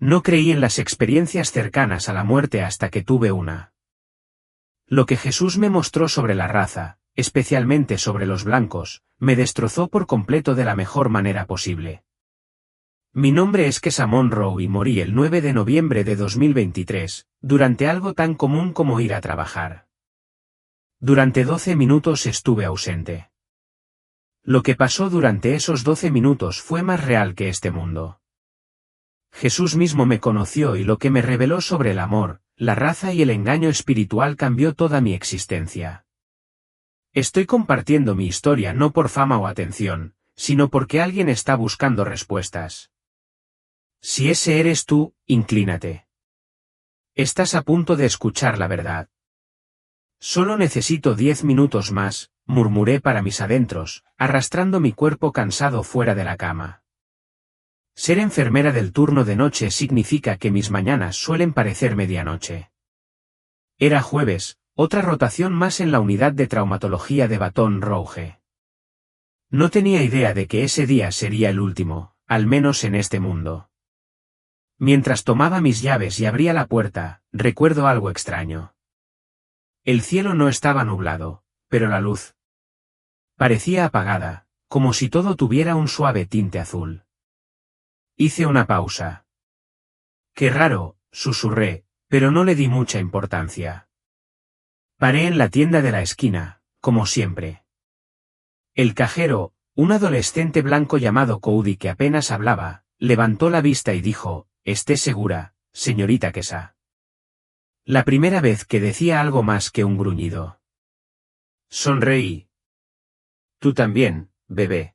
No creí en las experiencias cercanas a la muerte hasta que tuve una. Lo que Jesús me mostró sobre la raza, especialmente sobre los blancos, me destrozó por completo de la mejor manera posible. Mi nombre es Kesa Monroe y morí el 9 de noviembre de 2023, durante algo tan común como ir a trabajar. Durante 12 minutos estuve ausente. Lo que pasó durante esos 12 minutos fue más real que este mundo. Jesús mismo me conoció y lo que me reveló sobre el amor, la raza y el engaño espiritual cambió toda mi existencia. Estoy compartiendo mi historia no por fama o atención, sino porque alguien está buscando respuestas. Si ese eres tú, inclínate. Estás a punto de escuchar la verdad. Solo necesito 10 minutos más, murmuré para mis adentros, arrastrando mi cuerpo cansado fuera de la cama. Ser enfermera del turno de noche significa que mis mañanas suelen parecer medianoche. Era jueves, otra rotación más en la unidad de traumatología de Baton Rouge. No tenía idea de que ese día sería el último, al menos en este mundo. Mientras tomaba mis llaves y abría la puerta, recuerdo algo extraño. El cielo no estaba nublado, pero la luz parecía apagada, como si todo tuviera un suave tinte azul. Hice una pausa. Qué raro, susurré, pero no le di mucha importancia. Paré en la tienda de la esquina, como siempre. El cajero, un adolescente blanco llamado Cody que apenas hablaba, levantó la vista y dijo: «Esté segura, señorita Kesa». La primera vez que decía algo más que un gruñido. Sonreí. Tú también, bebé.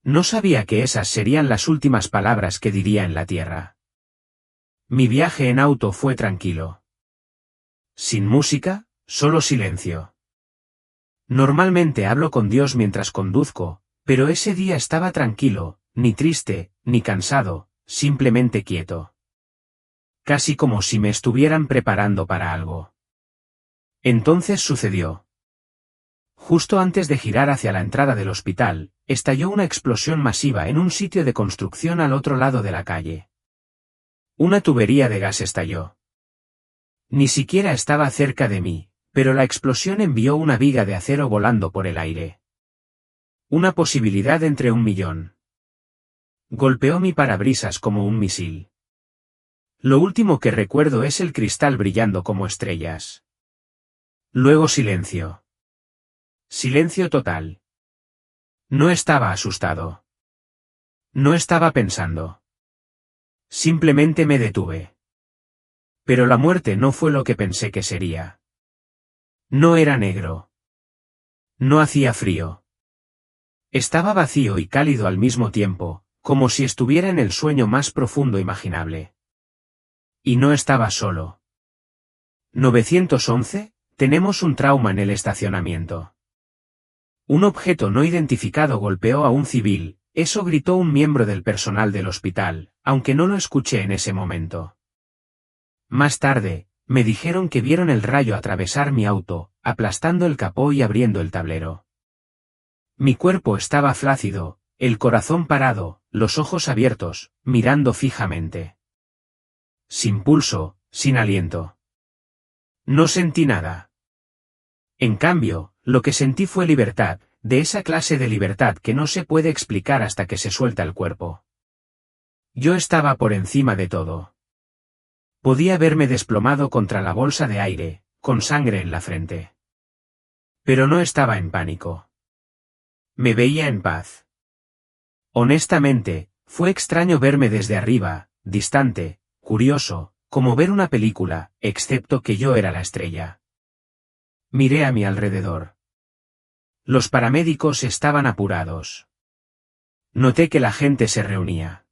No sabía que esas serían las últimas palabras que diría en la tierra. Mi viaje en auto fue tranquilo. Sin música, solo silencio. Normalmente hablo con Dios mientras conduzco, pero ese día estaba tranquilo, ni triste, ni cansado, simplemente quieto. Casi como si me estuvieran preparando para algo. Entonces sucedió. Justo antes de girar hacia la entrada del hospital, estalló una explosión masiva en un sitio de construcción al otro lado de la calle. Una tubería de gas estalló. Ni siquiera estaba cerca de mí, pero la explosión envió una viga de acero volando por el aire. Una posibilidad entre 1.000.000. Golpeó mi parabrisas como un misil. Lo último que recuerdo es el cristal brillando como estrellas. Luego silencio. Silencio total. No estaba asustado. No estaba pensando. Simplemente me detuve. Pero la muerte no fue lo que pensé que sería. No era negro. No hacía frío. Estaba vacío y cálido al mismo tiempo, como si estuviera en el sueño más profundo imaginable. Y no estaba solo. 911, tenemos un trauma en el estacionamiento. Un objeto no identificado golpeó a un civil, eso gritó un miembro del personal del hospital, aunque no lo escuché en ese momento. Más tarde, me dijeron que vieron el rayo atravesar mi auto, aplastando el capó y abriendo el tablero. Mi cuerpo estaba flácido, el corazón parado, los ojos abiertos, mirando fijamente. Sin pulso, sin aliento. No sentí nada. En cambio, lo que sentí fue libertad, de esa clase de libertad que no se puede explicar hasta que se suelta el cuerpo. Yo estaba por encima de todo. Podía verme desplomado contra la bolsa de aire, con sangre en la frente. Pero no estaba en pánico. Me veía en paz. Honestamente, fue extraño verme desde arriba, distante, curioso, como ver una película, excepto que yo era la estrella. Miré a mi alrededor. Los paramédicos estaban apurados. Noté que la gente se reunía.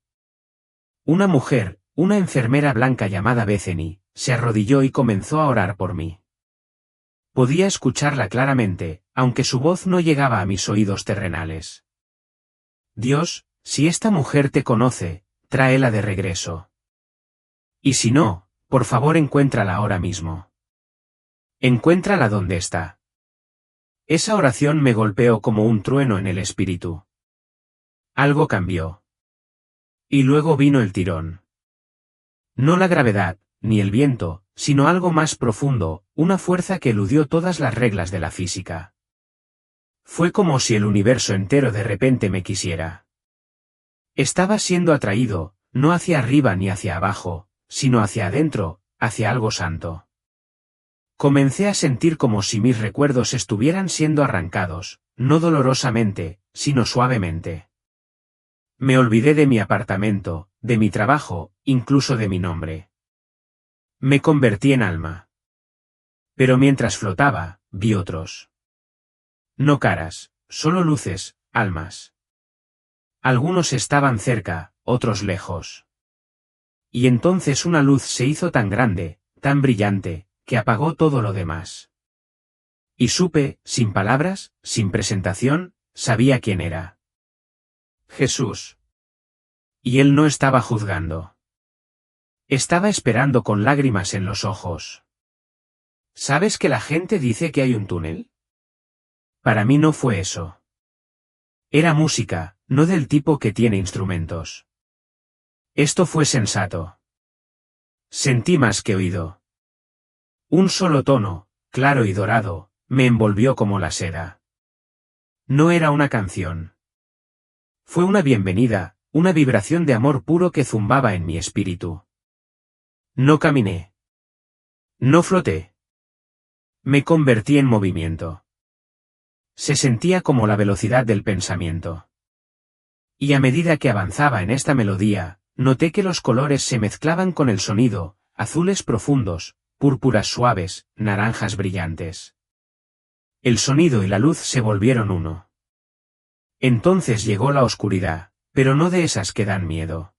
Una mujer, una enfermera blanca llamada Bethany, se arrodilló y comenzó a orar por mí. Podía escucharla claramente, aunque su voz no llegaba a mis oídos terrenales. Dios, si esta mujer te conoce, tráela de regreso. Y si no, por favor encuéntrala ahora mismo. Encuéntrala donde está. Esa oración me golpeó como un trueno en el espíritu. Algo cambió. Y luego vino el tirón. No la gravedad, ni el viento, sino algo más profundo, una fuerza que eludió todas las reglas de la física. Fue como si el universo entero de repente me quisiera. Estaba siendo atraído, no hacia arriba ni hacia abajo, sino hacia adentro, hacia algo santo. Comencé a sentir como si mis recuerdos estuvieran siendo arrancados, no dolorosamente, sino suavemente. Me olvidé de mi apartamento, de mi trabajo, incluso de mi nombre. Me convertí en alma. Pero mientras flotaba, vi otros. No caras, solo luces, almas. Algunos estaban cerca, otros lejos. Y entonces una luz se hizo tan grande, tan brillante, que apagó todo lo demás. Y supe, sin palabras, sin presentación, sabía quién era. Jesús. Y él no estaba juzgando. Estaba esperando con lágrimas en los ojos. ¿Sabes que la gente dice que hay un túnel? Para mí no fue eso. Era música, no del tipo que tiene instrumentos. Esto fue sensato. Sentí más que oído. Un solo tono, claro y dorado, me envolvió como la seda. No era una canción. Fue una bienvenida, una vibración de amor puro que zumbaba en mi espíritu. No caminé. No floté. Me convertí en movimiento. Se sentía como la velocidad del pensamiento. Y a medida que avanzaba en esta melodía, noté que los colores se mezclaban con el sonido, azules profundos, púrpuras suaves, naranjas brillantes. El sonido y la luz se volvieron uno. Entonces llegó la oscuridad, pero no de esas que dan miedo.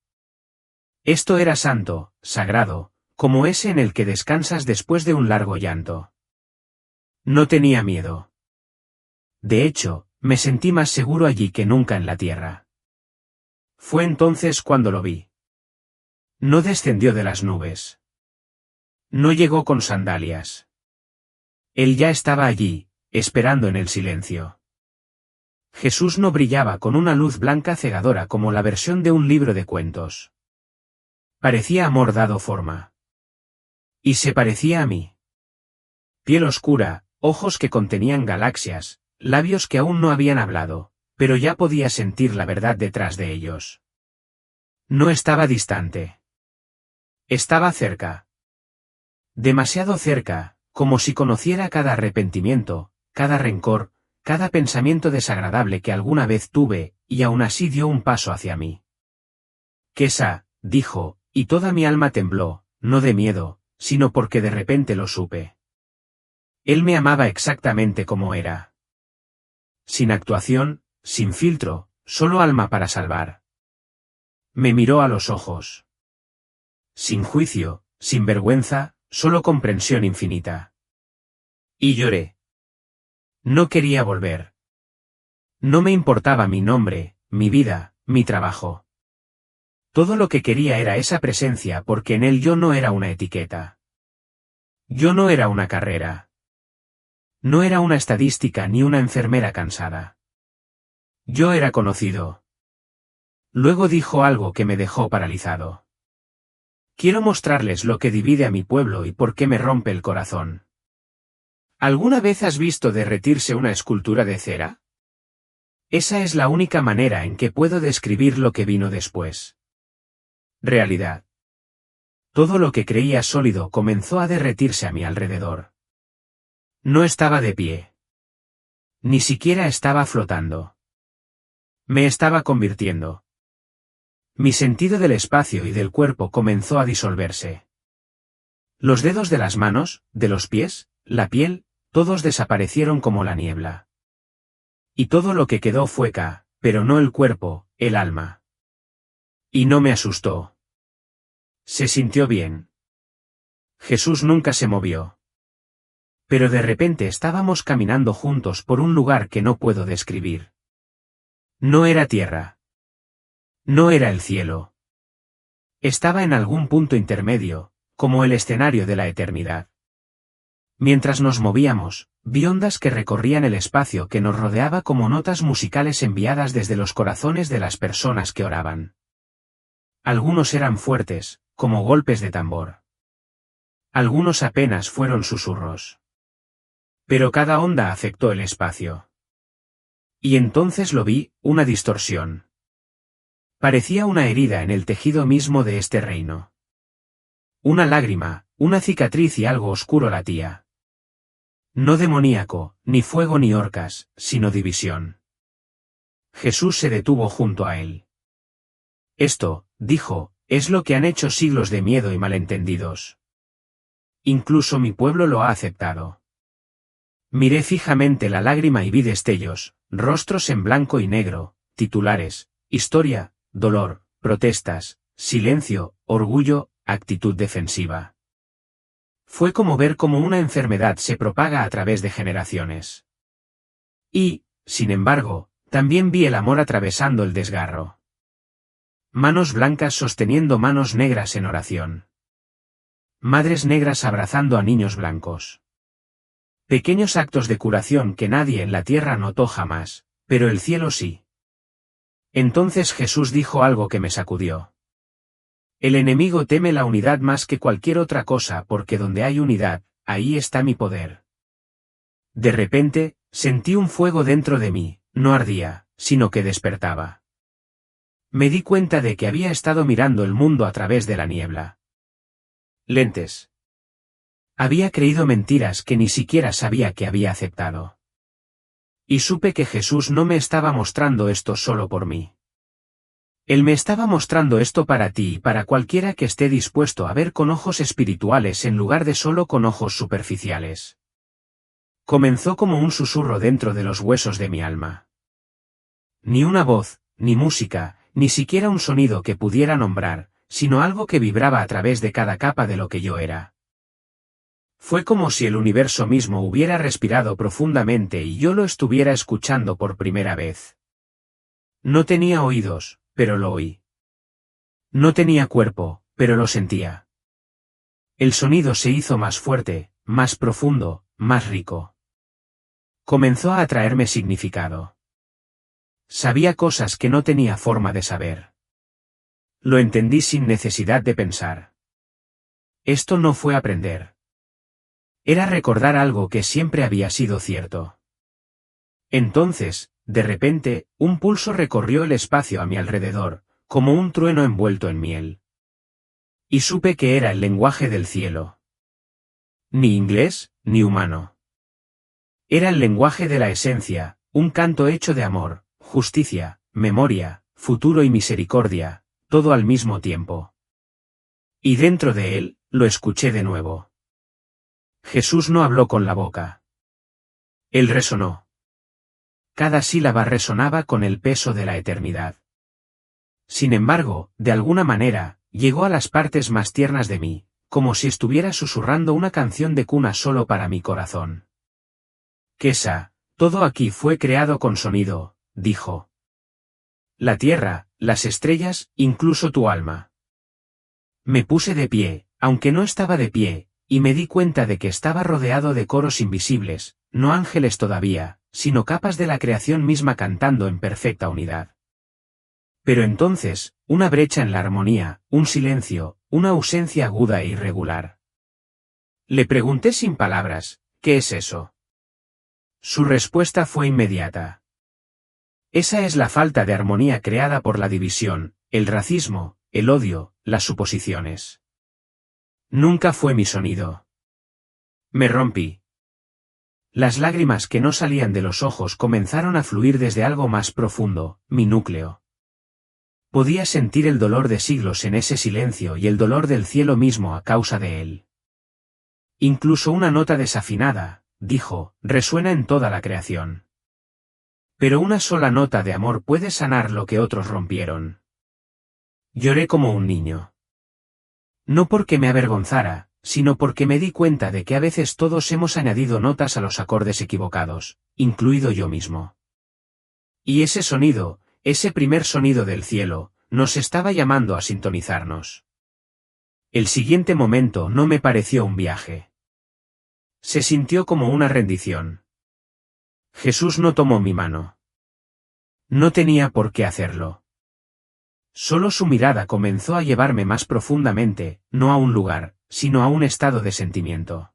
Esto era santo, sagrado, como ese en el que descansas después de un largo llanto. No tenía miedo. De hecho, me sentí más seguro allí que nunca en la tierra. Fue entonces cuando lo vi. No descendió de las nubes. No llegó con sandalias. Él ya estaba allí, esperando en el silencio. Jesús no brillaba con una luz blanca cegadora como la versión de un libro de cuentos. Parecía amor dado forma. Y se parecía a mí. Piel oscura, ojos que contenían galaxias, labios que aún no habían hablado, pero ya podía sentir la verdad detrás de ellos. No estaba distante. Estaba cerca. Demasiado cerca, como si conociera cada arrepentimiento, cada rencor, cada pensamiento desagradable que alguna vez tuve, y aún así dio un paso hacia mí. Quesa, dijo, y toda mi alma tembló, no de miedo, sino porque de repente lo supe. Él me amaba exactamente como era. Sin actuación, sin filtro, solo alma para salvar. Me miró a los ojos. Sin juicio, sin vergüenza, solo comprensión infinita. Y lloré. No quería volver. No me importaba mi nombre, mi vida, mi trabajo. Todo lo que quería era esa presencia porque en él yo no era una etiqueta. Yo no era una carrera. No era una estadística ni una enfermera cansada. Yo era conocido. Luego dijo algo que me dejó paralizado. Quiero mostrarles lo que divide a mi pueblo y por qué me rompe el corazón. ¿Alguna vez has visto derretirse una escultura de cera? Esa es la única manera en que puedo describir lo que vino después. Realidad. Todo lo que creía sólido comenzó a derretirse a mi alrededor. No estaba de pie. Ni siquiera estaba flotando. Me estaba convirtiendo. Mi sentido del espacio y del cuerpo comenzó a disolverse. Los dedos de las manos, de los pies, la piel, todos desaparecieron como la niebla. Y todo lo que quedó fue K, pero no el cuerpo, el alma. Y no me asustó. Se sintió bien. Jesús nunca se movió. Pero de repente estábamos caminando juntos por un lugar que no puedo describir. No era tierra. No era el cielo. Estaba en algún punto intermedio, como el escenario de la eternidad. Mientras nos movíamos, vi ondas que recorrían el espacio que nos rodeaba como notas musicales enviadas desde los corazones de las personas que oraban. Algunos eran fuertes, como golpes de tambor. Algunos apenas fueron susurros. Pero cada onda afectó el espacio. Y entonces lo vi, una distorsión. Parecía una herida en el tejido mismo de este reino. Una lágrima, una cicatriz y algo oscuro latía. No demoníaco, ni fuego ni orcas, sino división. Jesús se detuvo junto a él. Esto, dijo, es lo que han hecho siglos de miedo y malentendidos. Incluso mi pueblo lo ha aceptado. Miré fijamente la lágrima y vi destellos, rostros en blanco y negro, titulares, historia, dolor, protestas, silencio, orgullo, actitud defensiva. Fue como ver cómo una enfermedad se propaga a través de generaciones. Y, sin embargo, también vi el amor atravesando el desgarro. Manos blancas sosteniendo manos negras en oración. Madres negras abrazando a niños blancos. Pequeños actos de curación que nadie en la tierra notó jamás, pero el cielo sí. Entonces Jesús dijo algo que me sacudió. El enemigo teme la unidad más que cualquier otra cosa porque donde hay unidad, ahí está mi poder. De repente, sentí un fuego dentro de mí, no ardía, sino que despertaba. Me di cuenta de que había estado mirando el mundo a través de la niebla. Lentes. Había creído mentiras que ni siquiera sabía que había aceptado. Y supe que Jesús no me estaba mostrando esto solo por mí. Él me estaba mostrando esto para ti y para cualquiera que esté dispuesto a ver con ojos espirituales en lugar de solo con ojos superficiales. Comenzó como un susurro dentro de los huesos de mi alma. Ni una voz, ni música, ni siquiera un sonido que pudiera nombrar, sino algo que vibraba a través de cada capa de lo que yo era. Fue como si el universo mismo hubiera respirado profundamente y yo lo estuviera escuchando por primera vez. No tenía oídos, pero lo oí. No tenía cuerpo, pero lo sentía. El sonido se hizo más fuerte, más profundo, más rico. Comenzó a atraerme significado. Sabía cosas que no tenía forma de saber. Lo entendí sin necesidad de pensar. Esto no fue aprender. Era recordar algo que siempre había sido cierto. Entonces, de repente, un pulso recorrió el espacio a mi alrededor, como un trueno envuelto en miel. Y supe que era el lenguaje del cielo. Ni inglés, ni humano. Era el lenguaje de la esencia, un canto hecho de amor, justicia, memoria, futuro y misericordia, todo al mismo tiempo. Y dentro de él, lo escuché de nuevo. Jesús no habló con la boca. Él resonó. Cada sílaba resonaba con el peso de la eternidad. Sin embargo, de alguna manera, llegó a las partes más tiernas de mí, como si estuviera susurrando una canción de cuna solo para mi corazón. Kesa, todo aquí fue creado con sonido, dijo. La tierra, las estrellas, incluso tu alma. Me puse de pie, aunque no estaba de pie, y me di cuenta de que estaba rodeado de coros invisibles, no ángeles todavía, sino capas de la creación misma cantando en perfecta unidad. Pero entonces, una brecha en la armonía, un silencio, una ausencia aguda e irregular. Le pregunté sin palabras, ¿qué es eso? Su respuesta fue inmediata. Esa es la falta de armonía creada por la división, el racismo, el odio, las suposiciones. Nunca fue mi sonido. Me rompí. Las lágrimas que no salían de los ojos comenzaron a fluir desde algo más profundo, mi núcleo. Podía sentir el dolor de siglos en ese silencio y el dolor del cielo mismo a causa de él. Incluso una nota desafinada, dijo, resuena en toda la creación. Pero una sola nota de amor puede sanar lo que otros rompieron. Lloré como un niño. No porque me avergonzara, sino porque me di cuenta de que a veces todos hemos añadido notas a los acordes equivocados, incluido yo mismo. Y ese sonido, ese primer sonido del cielo, nos estaba llamando a sintonizarnos. El siguiente momento no me pareció un viaje. Se sintió como una rendición. Jesús no tomó mi mano. No tenía por qué hacerlo. Solo su mirada comenzó a llevarme más profundamente, no a un lugar, sino a un estado de sentimiento.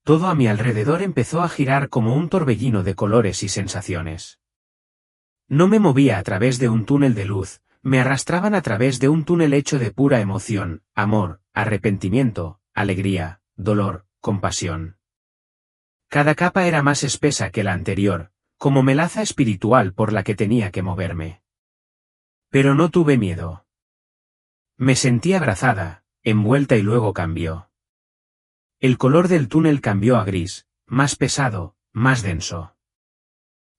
Todo a mi alrededor empezó a girar como un torbellino de colores y sensaciones. No me movía a través de un túnel de luz, me arrastraban a través de un túnel hecho de pura emoción, amor, arrepentimiento, alegría, dolor, compasión. Cada capa era más espesa que la anterior, como melaza espiritual por la que tenía que moverme. Pero no tuve miedo. Me sentí abrazada, envuelta y luego cambió. El color del túnel cambió a gris, más pesado, más denso.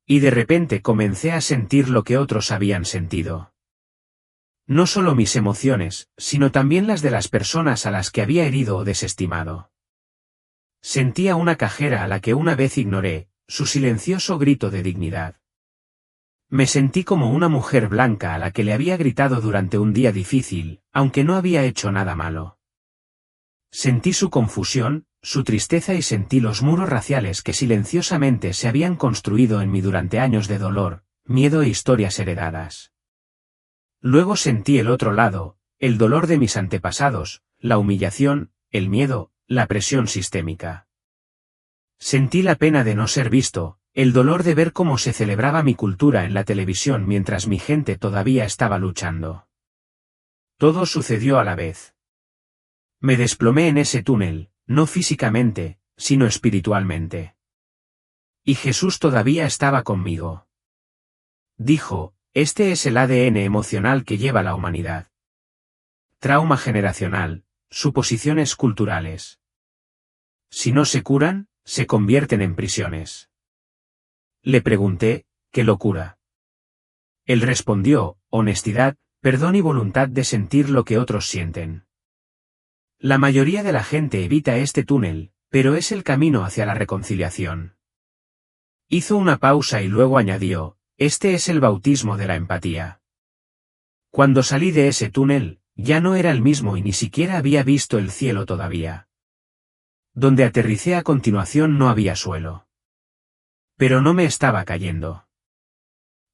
Y de repente comencé a sentir lo que otros habían sentido. No solo mis emociones, sino también las de las personas a las que había herido o desestimado. Sentía una cajera a la que una vez ignoré, su silencioso grito de dignidad. Me sentí como una mujer blanca a la que le había gritado durante un día difícil, aunque no había hecho nada malo. Sentí su confusión, su tristeza y sentí los muros raciales que silenciosamente se habían construido en mí durante años de dolor, miedo e historias heredadas. Luego sentí el otro lado, el dolor de mis antepasados, la humillación, el miedo, la presión sistémica. Sentí la pena de no ser visto, el dolor de ver cómo se celebraba mi cultura en la televisión mientras mi gente todavía estaba luchando. Todo sucedió a la vez. Me desplomé en ese túnel, no físicamente, sino espiritualmente. Y Jesús todavía estaba conmigo. Dijo, este es el ADN emocional que lleva la humanidad. Trauma generacional, suposiciones culturales. Si no se curan, se convierten en prisiones. Le pregunté, ¿qué locura? Él respondió, honestidad, perdón y voluntad de sentir lo que otros sienten. La mayoría de la gente evita este túnel, pero es el camino hacia la reconciliación. Hizo una pausa y luego añadió, este es el bautismo de la empatía. Cuando salí de ese túnel, ya no era el mismo y ni siquiera había visto el cielo todavía. Donde aterricé a continuación no había suelo. Pero no me estaba cayendo.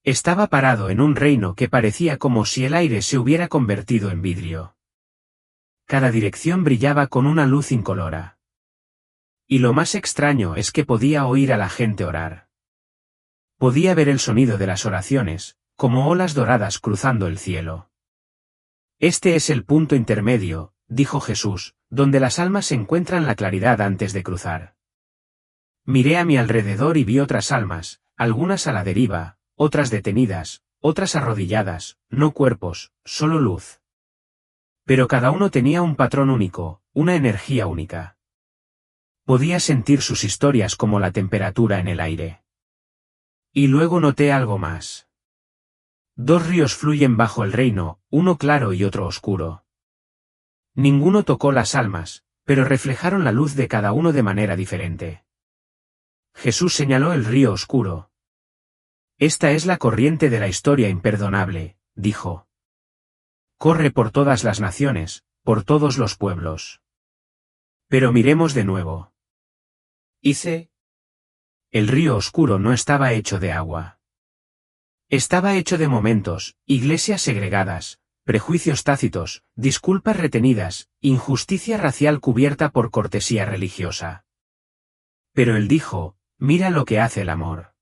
Estaba parado en un reino que parecía como si el aire se hubiera convertido en vidrio. Cada dirección brillaba con una luz incolora. Y lo más extraño es que podía oír a la gente orar. Podía ver el sonido de las oraciones, como olas doradas cruzando el cielo. Este es el punto intermedio, dijo Jesús, donde las almas encuentran la claridad antes de cruzar. Miré a mi alrededor y vi otras almas, algunas a la deriva, otras detenidas, otras arrodilladas, no cuerpos, solo luz. Pero cada uno tenía un patrón único, una energía única. Podía sentir sus historias como la temperatura en el aire. Y luego noté algo más. Dos ríos fluyen bajo el reino, uno claro y otro oscuro. Ninguno tocó las almas, pero reflejaron la luz de cada uno de manera diferente. Jesús señaló el río oscuro. Esta es la corriente de la historia imperdonable, dijo. Corre por todas las naciones, por todos los pueblos. Pero miremos de nuevo. Hice. El río oscuro no estaba hecho de agua. Estaba hecho de momentos, iglesias segregadas, prejuicios tácitos, disculpas retenidas, injusticia racial cubierta por cortesía religiosa. Pero él dijo, mira lo que hace el amor.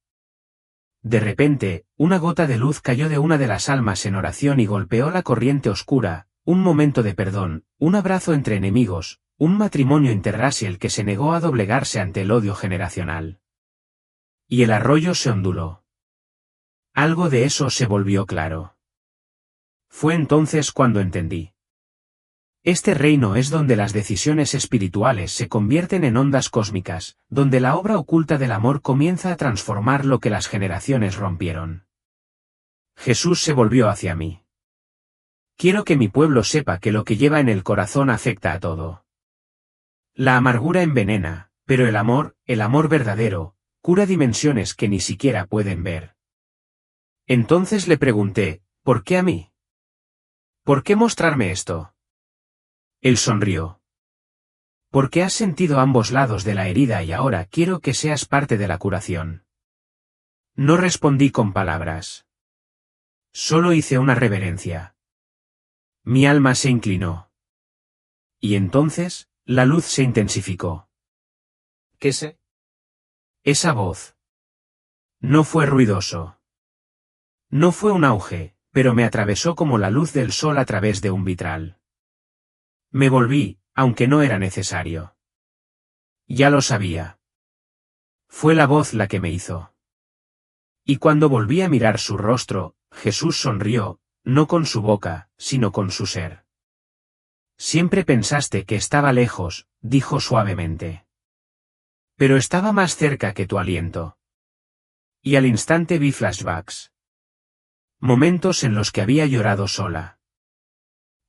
De repente, una gota de luz cayó de una de las almas en oración y golpeó la corriente oscura, un momento de perdón, un abrazo entre enemigos, un matrimonio interracial que se negó a doblegarse ante el odio generacional. Y el arroyo se onduló. Algo de eso se volvió claro. Fue entonces cuando entendí. Este reino es donde las decisiones espirituales se convierten en ondas cósmicas, donde la obra oculta del amor comienza a transformar lo que las generaciones rompieron. Jesús se volvió hacia mí. Quiero que mi pueblo sepa que lo que lleva en el corazón afecta a todo. La amargura envenena, pero el amor verdadero, cura dimensiones que ni siquiera pueden ver. Entonces le pregunté, ¿por qué a mí? ¿Por qué mostrarme esto? Él sonrió. Porque has sentido ambos lados de la herida y ahora quiero que seas parte de la curación. No respondí con palabras. Solo hice una reverencia. Mi alma se inclinó. Y entonces, la luz se intensificó. ¿Qué sé? Esa voz. No fue ruidoso. No fue un auge, pero me atravesó como la luz del sol a través de un vitral. Me volví, aunque no era necesario. Ya lo sabía. Fue la voz la que me hizo. Y cuando volví a mirar su rostro, Jesús sonrió, no con su boca, sino con su ser. Siempre pensaste que estaba lejos, dijo suavemente. Pero estaba más cerca que tu aliento. Y al instante vi flashbacks. Momentos en los que había llorado sola.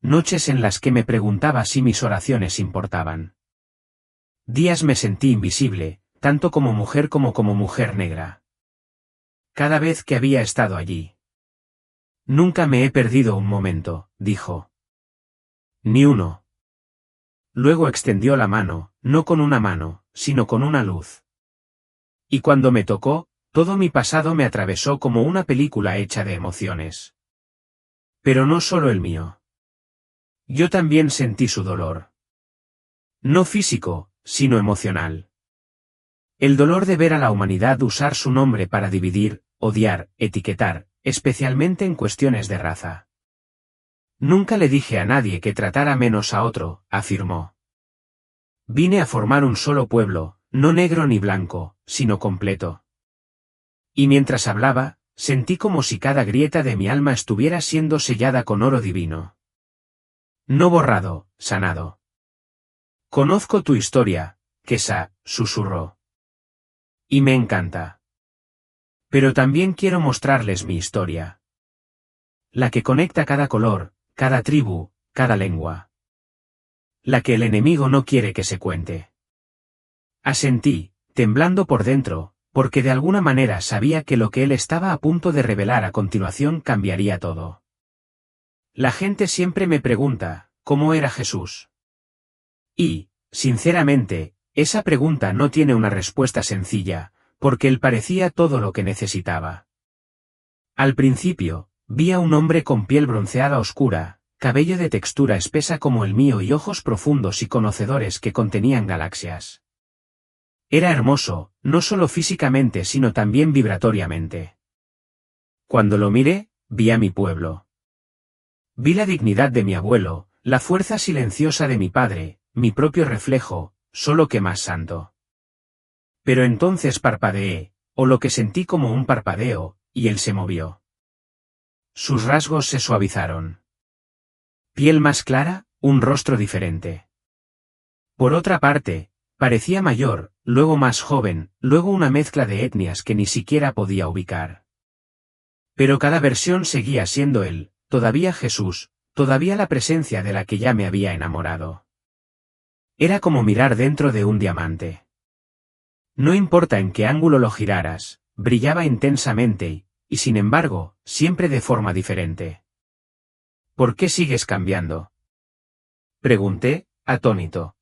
Noches en las que me preguntaba si mis oraciones importaban. Días me sentí invisible, tanto como mujer negra. Cada vez que había estado allí. Nunca me he perdido un momento, dijo. Ni uno. Luego extendió la mano, no con una mano, sino con una luz. Y cuando me tocó, todo mi pasado me atravesó como una película hecha de emociones. Pero no solo el mío. Yo también sentí su dolor. No físico, sino emocional. El dolor de ver a la humanidad usar su nombre para dividir, odiar, etiquetar, especialmente en cuestiones de raza. Nunca le dije a nadie que tratara menos a otro, afirmó. Vine a formar un solo pueblo, no negro ni blanco, sino completo. Y mientras hablaba, sentí como si cada grieta de mi alma estuviera siendo sellada con oro divino. No borrado, sanado. Conozco tu historia, Kesa, susurró. Y me encanta. Pero también quiero mostrarles mi historia. La que conecta cada color, cada tribu, cada lengua. La que el enemigo no quiere que se cuente. Asentí, temblando por dentro, porque de alguna manera sabía que lo que él estaba a punto de revelar a continuación cambiaría todo. La gente siempre me pregunta, ¿cómo era Jesús? Y, sinceramente, esa pregunta no tiene una respuesta sencilla, porque él parecía todo lo que necesitaba. Al principio, vi a un hombre con piel bronceada oscura, cabello de textura espesa como el mío y ojos profundos y conocedores que contenían galaxias. Era hermoso, no solo físicamente sino también vibratoriamente. Cuando lo miré, vi a mi pueblo. Vi la dignidad de mi abuelo, la fuerza silenciosa de mi padre, mi propio reflejo, solo que más santo. Pero entonces parpadeé, o lo que sentí como un parpadeo, y él se movió. Sus rasgos se suavizaron. Piel más clara, un rostro diferente. Por otra parte, parecía mayor, luego más joven, luego una mezcla de etnias que ni siquiera podía ubicar. Pero cada versión seguía siendo él, todavía Jesús, todavía la presencia de la que ya me había enamorado. Era como mirar dentro de un diamante. No importa en qué ángulo lo giraras, brillaba intensamente y sin embargo, siempre de forma diferente. ¿Por qué sigues cambiando? Pregunté, atónito.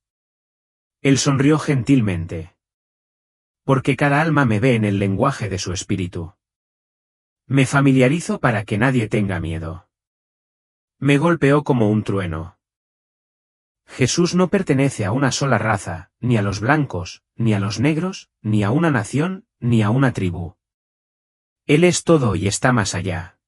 Él sonrió gentilmente. Porque cada alma me ve en el lenguaje de su espíritu. Me familiarizo para que nadie tenga miedo. Me golpeó como un trueno. Jesús no pertenece a una sola raza, ni a los blancos, ni a los negros, ni a una nación, ni a una tribu. Él es todo y está más allá.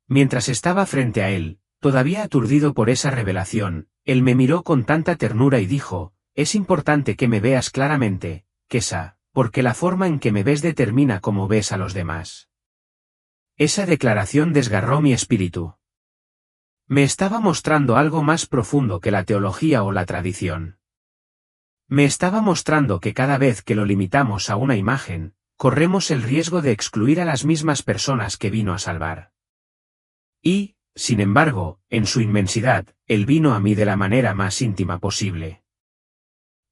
Mientras estaba frente a él, todavía aturdido por esa revelación, él me miró con tanta ternura y dijo, es importante que me veas claramente, Kesa, porque la forma en que me ves determina cómo ves a los demás. Esa declaración desgarró mi espíritu. Me estaba mostrando algo más profundo que la teología o la tradición. Me estaba mostrando que cada vez que lo limitamos a una imagen, corremos el riesgo de excluir a las mismas personas que vino a salvar. Y, sin embargo, en su inmensidad, él vino a mí de la manera más íntima posible.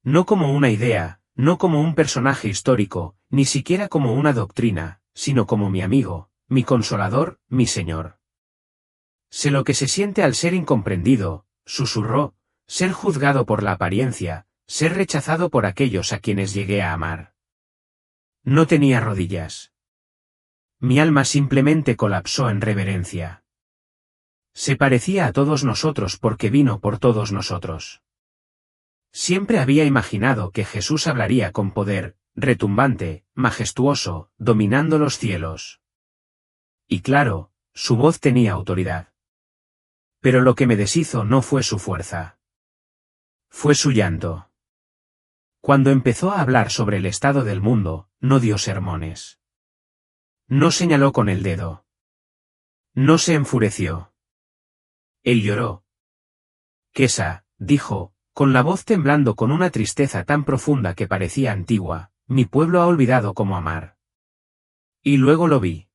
No como una idea, no como un personaje histórico, ni siquiera como una doctrina, sino como mi amigo, mi consolador, mi Señor. Sé lo que se siente al ser incomprendido, susurró, ser juzgado por la apariencia, ser rechazado por aquellos a quienes llegué a amar. No tenía rodillas. Mi alma simplemente colapsó en reverencia. Se parecía a todos nosotros porque vino por todos nosotros. Siempre había imaginado que Jesús hablaría con poder, retumbante, majestuoso, dominando los cielos. Y claro, su voz tenía autoridad. Pero lo que me deshizo no fue su fuerza. Fue su llanto. Cuando empezó a hablar sobre el estado del mundo, no dio sermones. No señaló con el dedo. No se enfureció. Él lloró. Quesa, dijo, con la voz temblando con una tristeza tan profunda que parecía antigua, mi pueblo ha olvidado cómo amar. Y luego lo vi.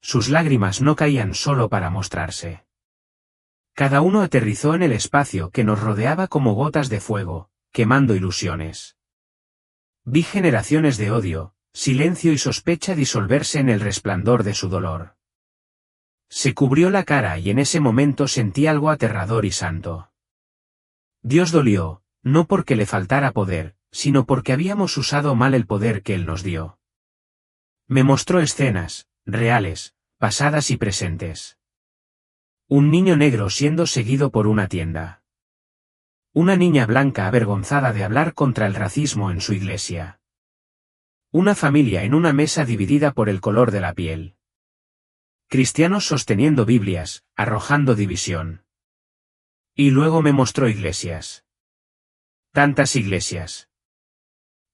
Sus lágrimas no caían solo para mostrarse. Cada uno aterrizó en el espacio que nos rodeaba como gotas de fuego, quemando ilusiones. Vi generaciones de odio, silencio y sospecha disolverse en el resplandor de su dolor. Se cubrió la cara y en ese momento sentí algo aterrador y santo. Dios dolió, no porque le faltara poder, sino porque habíamos usado mal el poder que Él nos dio. Me mostró escenas, reales, pasadas y presentes. Un niño negro siendo seguido por una tienda. Una niña blanca avergonzada de hablar contra el racismo en su iglesia. Una familia en una mesa dividida por el color de la piel. Cristianos sosteniendo Biblias, arrojando división. Y luego me mostró iglesias. Tantas iglesias.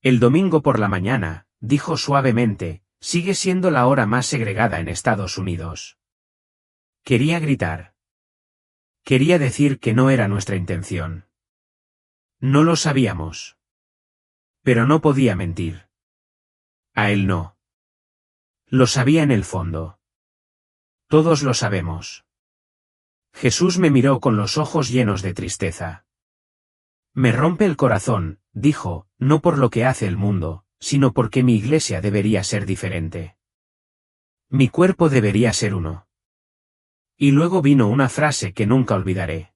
El domingo por la mañana, dijo suavemente, sigue siendo la hora más segregada en Estados Unidos. Quería gritar. Quería decir que no era nuestra intención. No lo sabíamos. Pero no podía mentir. A él no. Lo sabía en el fondo. Todos lo sabemos. Jesús me miró con los ojos llenos de tristeza. Me rompe el corazón, dijo, no por lo que hace el mundo, sino porque mi iglesia debería ser diferente. Mi cuerpo debería ser uno. Y luego vino una frase que nunca olvidaré.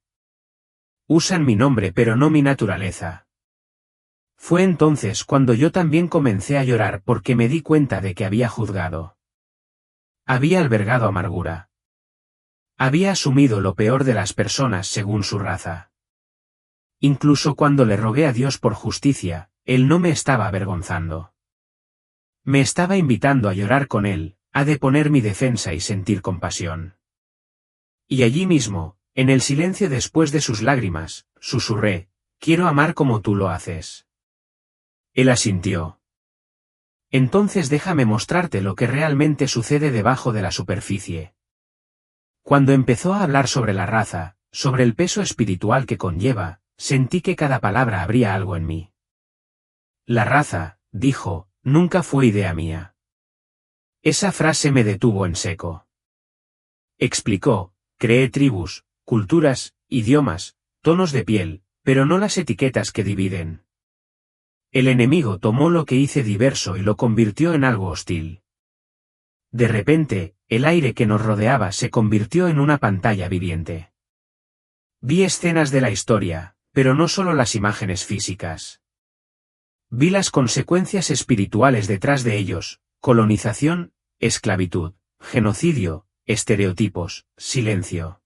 Usan mi nombre pero no mi naturaleza. Fue entonces cuando yo también comencé a llorar porque me di cuenta de que había juzgado. Había albergado amargura. Había asumido lo peor de las personas según su raza. Incluso cuando le rogué a Dios por justicia, Él no me estaba avergonzando. Me estaba invitando a llorar con Él, a deponer mi defensa y sentir compasión. Y allí mismo, en el silencio después de sus lágrimas, susurré, quiero amar como tú lo haces. Él asintió. Entonces déjame mostrarte lo que realmente sucede debajo de la superficie. Cuando empezó a hablar sobre la raza, sobre el peso espiritual que conlleva, sentí que cada palabra abría algo en mí. La raza, dijo, nunca fue idea mía. Esa frase me detuvo en seco. Explicó, creé tribus, culturas, idiomas, tonos de piel, pero no las etiquetas que dividen. El enemigo tomó lo que hice diverso y lo convirtió en algo hostil. De repente, el aire que nos rodeaba se convirtió en una pantalla viviente. Vi escenas de la historia, pero no solo las imágenes físicas. Vi las consecuencias espirituales detrás de ellos, colonización, esclavitud, genocidio, estereotipos, silencio.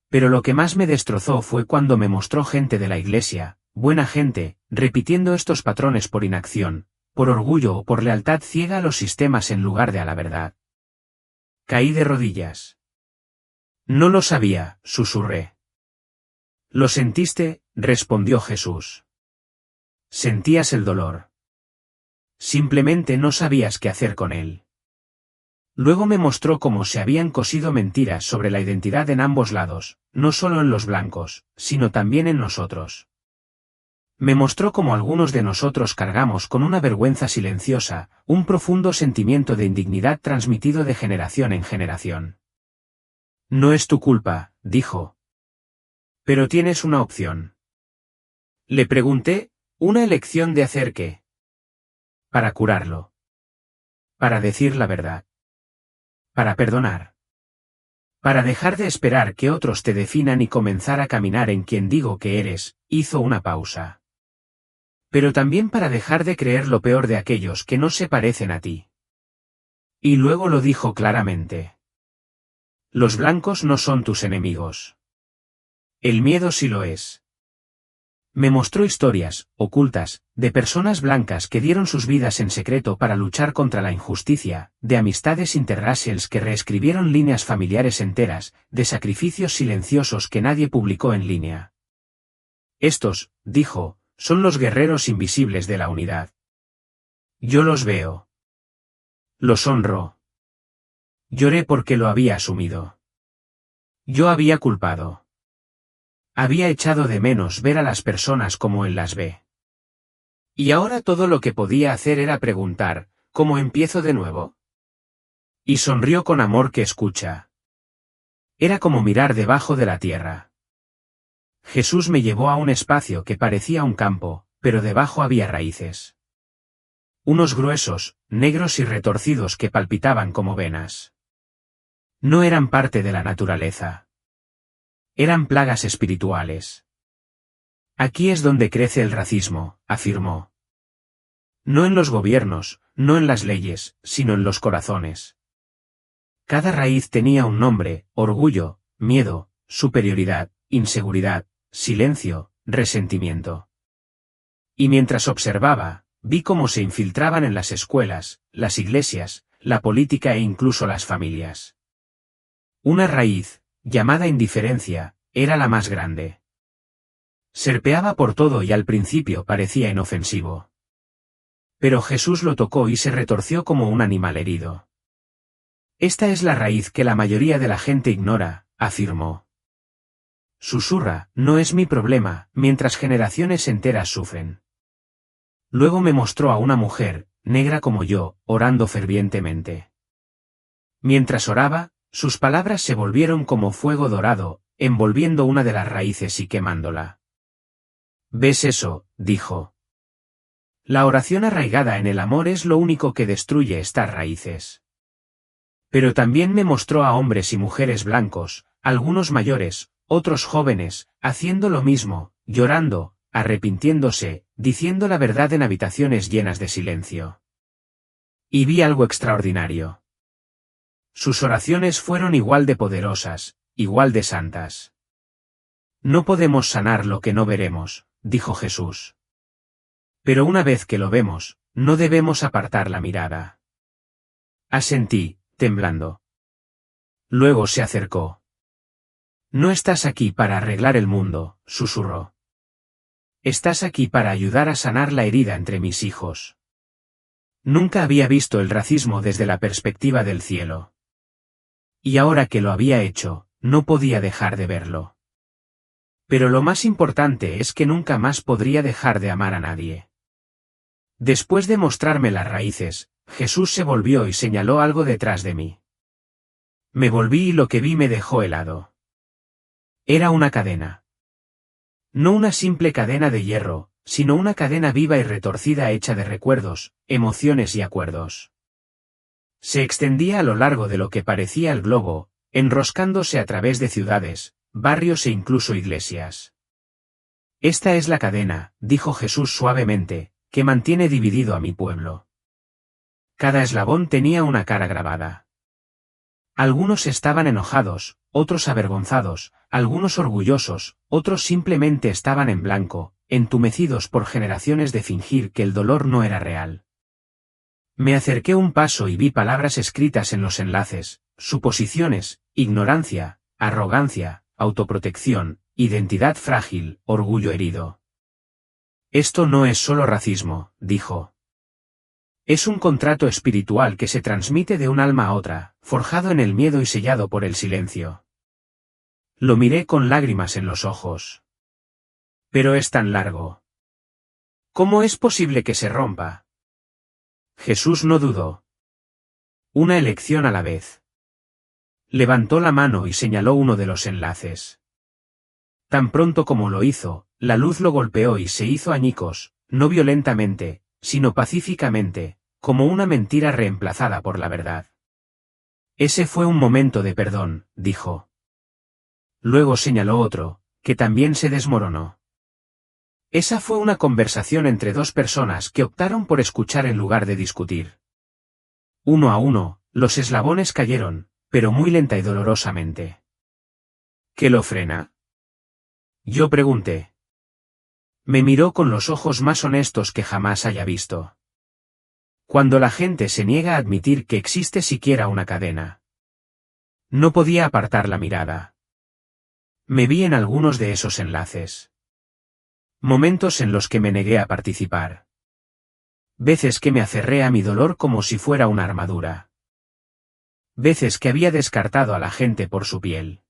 Pero lo que más me destrozó fue cuando me mostró gente de la iglesia, buena gente, repitiendo estos patrones por inacción, por orgullo o por lealtad ciega a los sistemas en lugar de a la verdad. Caí de rodillas. No lo sabía, susurré. ¿Lo sentiste?, respondió Jesús. Sentías el dolor. Simplemente no sabías qué hacer con él. Luego me mostró cómo se habían cosido mentiras sobre la identidad en ambos lados, no solo en los blancos, sino también en nosotros. Me mostró cómo algunos de nosotros cargamos con una vergüenza silenciosa, un profundo sentimiento de indignidad transmitido de generación en generación. No es tu culpa, dijo. Pero tienes una opción. Le pregunté, ¿una elección de hacer qué? Para curarlo. Para decir la verdad. Para perdonar. Para dejar de esperar que otros te definan y comenzar a caminar en quien digo que eres, hizo una pausa. Pero también para dejar de creer lo peor de aquellos que no se parecen a ti. Y luego lo dijo claramente. Los blancos no son tus enemigos. El miedo sí lo es. Me mostró historias, ocultas, de personas blancas que dieron sus vidas en secreto para luchar contra la injusticia, de amistades interraciales que reescribieron líneas familiares enteras, de sacrificios silenciosos que nadie publicó en línea. Estos, dijo, son los guerreros invisibles de la unidad. Yo los veo. Los honro. Lloré porque lo había asumido. Yo había culpado. Había echado de menos ver a las personas como él las ve. Y ahora todo lo que podía hacer era preguntar, ¿cómo empiezo de nuevo? Y sonrió con amor que escucha. Era como mirar debajo de la tierra. Jesús me llevó a un espacio que parecía un campo, pero debajo había raíces. Unos gruesos, negros y retorcidos que palpitaban como venas. No eran parte de la naturaleza. Eran plagas espirituales. Aquí es donde crece el racismo, afirmó. No en los gobiernos, no en las leyes, sino en los corazones. Cada raíz tenía un nombre: orgullo, miedo, superioridad, inseguridad, silencio, resentimiento. Y mientras observaba, vi cómo se infiltraban en las escuelas, las iglesias, la política e incluso las familias. Una raíz, llamada indiferencia, era la más grande. Serpeaba por todo y al principio parecía inofensivo. Pero Jesús lo tocó y se retorció como un animal herido. Esta es la raíz que la mayoría de la gente ignora, afirmó. Susurra, no es mi problema, mientras generaciones enteras sufren. Luego me mostró a una mujer, negra como yo, orando fervientemente. Mientras oraba, sus palabras se volvieron como fuego dorado, envolviendo una de las raíces y quemándola. ¿Ves eso?, dijo. La oración arraigada en el amor es lo único que destruye estas raíces. Pero también me mostró a hombres y mujeres blancos, algunos mayores, otros jóvenes, haciendo lo mismo, llorando, arrepintiéndose, diciendo la verdad en habitaciones llenas de silencio. Y vi algo extraordinario. Sus oraciones fueron igual de poderosas, igual de santas. No podemos sanar lo que no veremos, dijo Jesús. Pero una vez que lo vemos, no debemos apartar la mirada. Asentí, temblando. Luego se acercó. No estás aquí para arreglar el mundo, susurró. Estás aquí para ayudar a sanar la herida entre mis hijos. Nunca había visto el racismo desde la perspectiva del cielo. Y ahora que lo había hecho, no podía dejar de verlo. Pero lo más importante es que nunca más podría dejar de amar a nadie. Después de mostrarme las raíces, Jesús se volvió y señaló algo detrás de mí. Me volví y lo que vi me dejó helado. Era una cadena. No una simple cadena de hierro, sino una cadena viva y retorcida hecha de recuerdos, emociones y acuerdos. Se extendía a lo largo de lo que parecía el globo, enroscándose a través de ciudades, barrios e incluso iglesias. Esta es la cadena, dijo Jesús suavemente, que mantiene dividido a mi pueblo. Cada eslabón tenía una cara grabada. Algunos estaban enojados, otros avergonzados, algunos orgullosos, otros simplemente estaban en blanco, entumecidos por generaciones de fingir que el dolor no era real. Me acerqué un paso y vi palabras escritas en los enlaces: suposiciones, ignorancia, arrogancia, autoprotección, identidad frágil, orgullo herido. Esto no es solo racismo, dijo. Es un contrato espiritual que se transmite de un alma a otra, forjado en el miedo y sellado por el silencio. Lo miré con lágrimas en los ojos. Pero es tan largo. ¿Cómo es posible que se rompa? Jesús no dudó. Una elección a la vez. Levantó la mano y señaló uno de los enlaces. Tan pronto como lo hizo, la luz lo golpeó y se hizo añicos, no violentamente, sino pacíficamente, como una mentira reemplazada por la verdad. Ese fue un momento de perdón, dijo. Luego señaló otro, que también se desmoronó. Esa fue una conversación entre dos personas que optaron por escuchar en lugar de discutir. Uno a uno, Los eslabones cayeron, pero muy lenta y dolorosamente. ¿Qué lo frena? Yo pregunté. Me miró con los ojos más honestos que jamás haya visto. Cuando la gente se niega a admitir que existe siquiera una cadena. No podía apartar la mirada. Me vi en algunos de esos enlaces. Momentos en los que me negué a participar. Veces que me aferré a mi dolor como si fuera una armadura. Veces que había descartado a la gente por su piel.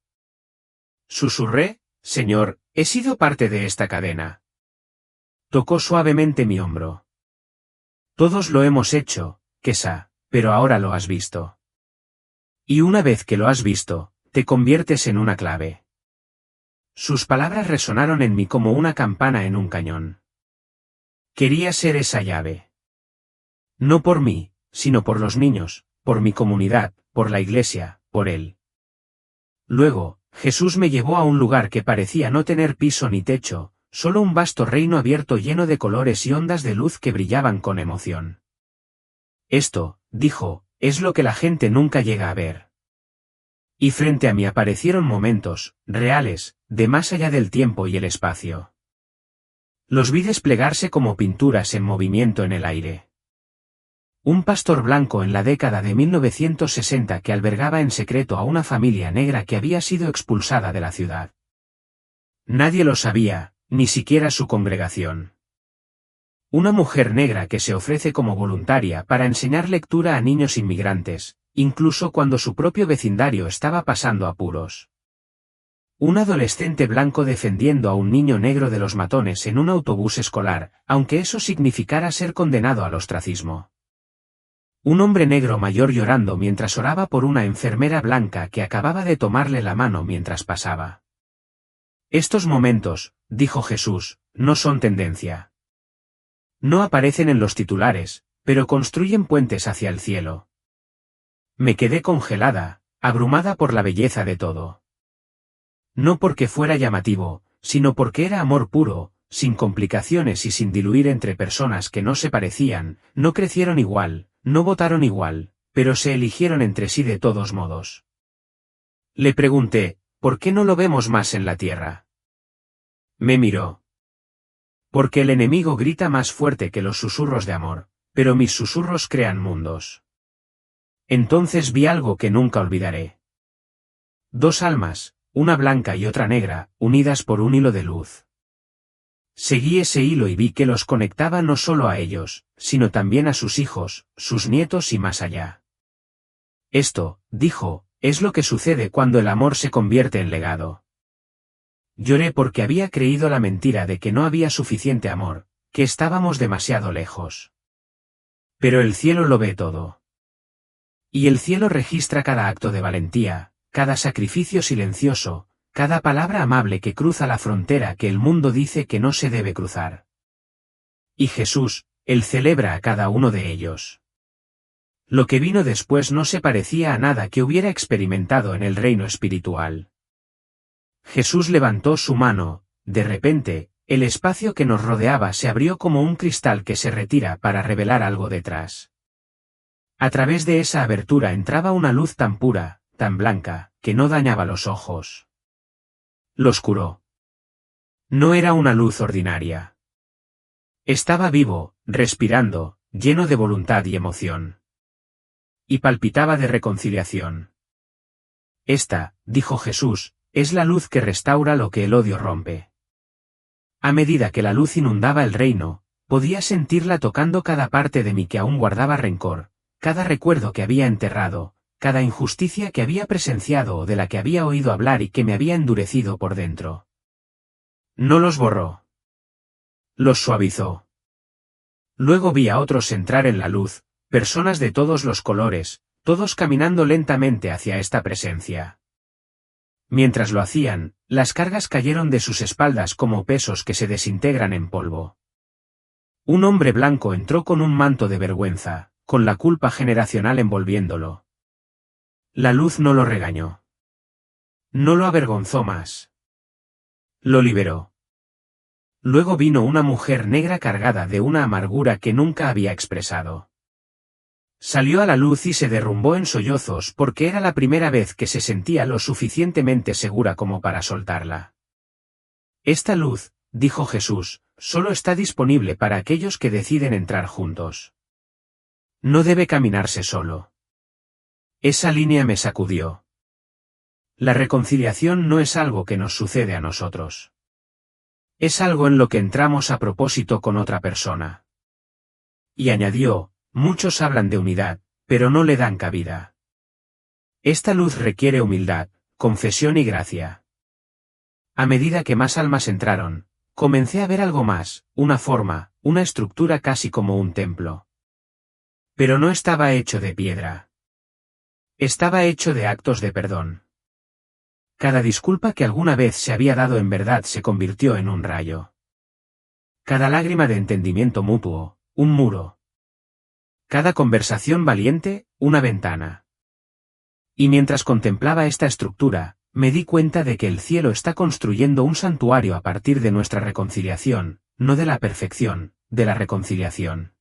Susurré, Señor, he sido parte de esta cadena. Tocó suavemente mi hombro. Todos lo hemos hecho, Kesa, pero ahora lo has visto. Y una vez que lo has visto, te conviertes en una clave. Sus palabras resonaron en mí como una campana en un cañón. Quería ser esa llave. No por mí, sino por los niños, por mi comunidad, por la iglesia, por él. Luego, Jesús me llevó a un lugar que parecía no tener piso ni techo, solo un vasto reino abierto lleno de colores y ondas de luz que brillaban con emoción. Esto, dijo, es lo que la gente nunca llega a ver. Y frente a mí aparecieron momentos, reales, de más allá del tiempo y el espacio. Los vi desplegarse como pinturas en movimiento en el aire. Un pastor blanco en la década de 1960 que albergaba en secreto a una familia negra que había sido expulsada de la ciudad. Nadie lo sabía, ni siquiera su congregación. Una mujer negra que se ofrece como voluntaria para enseñar lectura a niños inmigrantes, incluso cuando su propio vecindario estaba pasando apuros. Un adolescente blanco defendiendo a un niño negro de los matones en un autobús escolar, aunque eso significara ser condenado al ostracismo. Un hombre negro mayor llorando mientras oraba por una enfermera blanca que acababa de tomarle la mano mientras pasaba. Estos momentos, dijo Jesús, no son tendencia. No aparecen en los titulares, pero construyen puentes hacia el cielo. Me quedé congelada, abrumada por la belleza de todo. No porque fuera llamativo, sino porque era amor puro, sin complicaciones y sin diluir entre personas que no se parecían, no crecieron igual, no votaron igual, pero se eligieron entre sí de todos modos. Le pregunté, ¿por qué no lo vemos más en la tierra? Me miró. Porque el enemigo grita más fuerte que los susurros de amor, pero mis susurros crean mundos. Entonces vi algo que nunca olvidaré. Dos almas, una blanca y otra negra, unidas por un hilo de luz. Seguí ese hilo y vi que los conectaba no solo a ellos, sino también a sus hijos, sus nietos y más allá. Esto, dijo, es lo que sucede cuando el amor se convierte en legado. Lloré porque había creído la mentira de que no había suficiente amor, que estábamos demasiado lejos. Pero el cielo lo ve todo. Y el cielo registra cada acto de valentía, cada sacrificio silencioso, cada palabra amable que cruza la frontera que el mundo dice que no se debe cruzar. Y Jesús, él celebra a cada uno de ellos. Lo que vino después no se parecía a nada que hubiera experimentado en el reino espiritual. Jesús levantó su mano, de repente, el espacio que nos rodeaba se abrió como un cristal que se retira para revelar algo detrás. A través de esa abertura entraba una luz tan pura, tan blanca, que no dañaba los ojos. Los curó. No era una luz ordinaria. Estaba vivo, respirando, lleno de voluntad y emoción. Y palpitaba de reconciliación. Esta, dijo Jesús, es la luz que restaura lo que el odio rompe. A medida que la luz inundaba el reino, podía sentirla tocando cada parte de mí que aún guardaba rencor, cada recuerdo que había enterrado, cada injusticia que había presenciado o de la que había oído hablar y que me había endurecido por dentro. No los borró. Los suavizó. Luego vi a otros entrar en la luz, personas de todos los colores, todos caminando lentamente hacia esta presencia. Mientras lo hacían, las cargas cayeron de sus espaldas como pesos que se desintegran en polvo. Un hombre blanco entró con un manto de vergüenza, con la culpa generacional envolviéndolo. La luz no lo regañó. No lo avergonzó más. Lo liberó. Luego vino una mujer negra cargada de una amargura que nunca había expresado. Salió a la luz y se derrumbó en sollozos porque era la primera vez que se sentía lo suficientemente segura como para soltarla. Esta luz, dijo Jesús, solo está disponible para aquellos que deciden entrar juntos. No debe caminarse solo. Esa línea me sacudió. La reconciliación no es algo que nos sucede a nosotros. Es algo en lo que entramos a propósito con otra persona. Y añadió, muchos hablan de unidad, pero no le dan cabida. Esta luz requiere humildad, confesión y gracia. A medida que más almas entraron, comencé a ver algo más, una forma, una estructura casi como un templo. Pero no estaba hecho de piedra. Estaba hecho de actos de perdón. Cada disculpa que alguna vez se había dado en verdad se convirtió en un rayo. Cada lágrima de entendimiento mutuo, un muro. Cada conversación valiente, una ventana. Y mientras contemplaba esta estructura, me di cuenta de que el cielo está construyendo un santuario a partir de nuestra reconciliación, no de la perfección, de la reconciliación.